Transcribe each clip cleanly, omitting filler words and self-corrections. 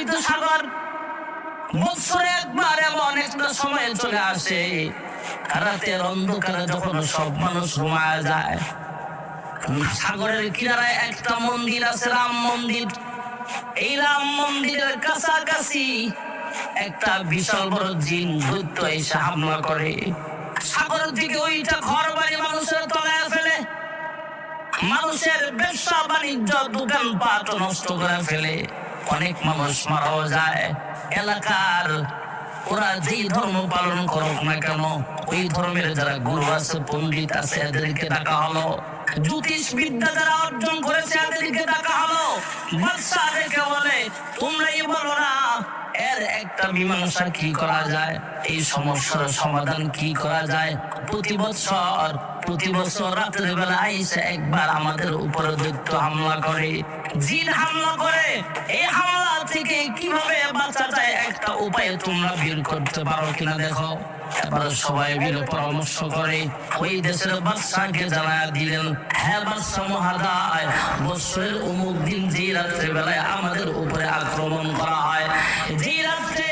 লোহিত সাগর। বছরে একবার এমন একটা সময় চলে আসে, রাতের অন্ধকারে যখন সব মানুষ ঘুমায় যায়, সাগরের কিনারায় একটা মন্দির আছে, রাম মন্দির। এই রাম মন্দিরের কাছাকাছি একটা বিশাল বড় জিন দৈত্য এসে হামলা করে। সাগরের দিকে ওইটা ঘর বাড়ি মানুষের তলায় ফেলে, মানুষের ব্যবসা বাণিজ্য দোকানপাট নষ্ট করে ফেলে, অনেক মানুষ মারাও যায়। এলাকার ওরা যেই ধর্ম পালন করুক না কেন, ওই ধর্মের যারা গুরু আছে, পণ্ডিত আছে, এদেরকে ডাকা হলো। জ্যোতিষ বিদ্যা যারা অর্জন করেছে এদেরকে ডাকা হলো। বাদশা ডেকে বলে, তোমরাই বলো না এর একটা মীমাংসা কি করা যায়, এই সমস্যার সমাধান কি করা যায়। প্রতি বছর রাতের বেলা আইসা একবার আমাদের উপরে দৈত্য হামলা করে, জিন হামলা করে। এই হামলা থেকে কিভাবে বাঁচা যায় একটা উপায় তোমরা বের করতে পারো কিনা দেখো। এবার সবাই মিলে পরামর্শ করে ওই দেশের বাদশাকে জানায়া দিলেন, হ্যাঁ বাদশা মহাদয়, বছরের অমুক দিন যে রাত্রে বেলায় আমাদের উপরে আক্রমণ করা হয়, যে রাত্রে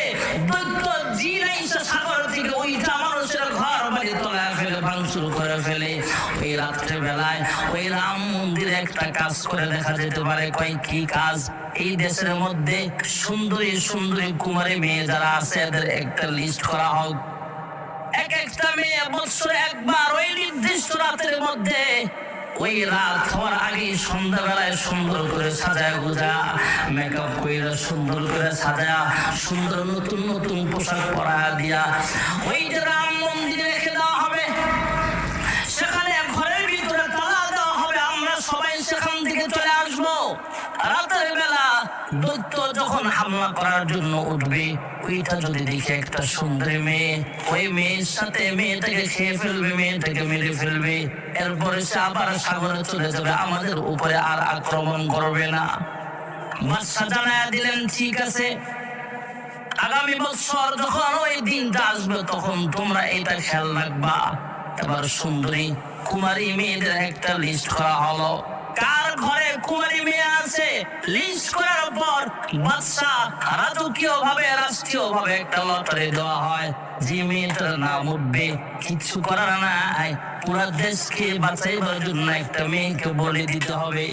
দৈত্য জিন আইসা সাগর থেকে ওইটা মানুষের ঘর বাড়ি তলায় ফেলে ভাঙচুর করে ফেলে, ওই রাত্রে বেলায় ওই রাম মন্দিরে একটা কাজ করে দেখা যেতে পারে। কয় কি কাজ? এই দেশের মধ্যে সুন্দরী সুন্দরী কুমারী মেয়ে যারা আছে এদের একটা লিস্ট করা হোক। এক একটা মেয়ে বছরে একবার ওই নির্দিষ্ট রাতের মধ্যে, ওই রাত হওয়ার আগে সন্ধ্যাবেলায় সুন্দর করে সাজায় গুজা মেকআপ কইরা সুন্দর করে সাজায়া সুন্দর নতুন নতুন পোশাক পরা দিয়া ওই যে রাম মন্দিরে রেখে দেওয়া হবে। সেখানে ঘরের ভিতরে তালা দেওয়া হবে, আমরা সবাই সেখান থেকে চলে আসবো। রাতের বেলা দৈত্য যখন হামলা করার জন্য উঠবে, ওইটা যদি দেখে একটা সুন্দরী মেয়ে, ওই মেয়ের সাথে মেয়েটাকে খেয়ে ফেলবে, মেয়েটাকে মেরে ফেলবে। এরপরে সে আবার সাগরে চলে যাবে, আমাদের উপরে আর আক্রমণ করবে না। বাদশা জানায়া দিলেন, ঠিক আছে, আগামী বছর যখন ওই দিনটা আসবে তখন তোমরা এটা খেয়াল রাখবা। এবার সুন্দরী কুমারী মেয়েদের একটা লিস্ট করা হলো। কার ঘরে কুমারী মেয়ে আছে লিস্ট করার পর বাদশা রাজকীয় ভাবে, রাষ্ট্রীয় ভাবে একটা লটারি দেওয়া হয়। যে মেয়েটার নাম উঠবে, কিছু করার নাই, পুরা দেশকে বাঁচাইবার জন্য একটা মেয়েকে বলে দিতে হবে।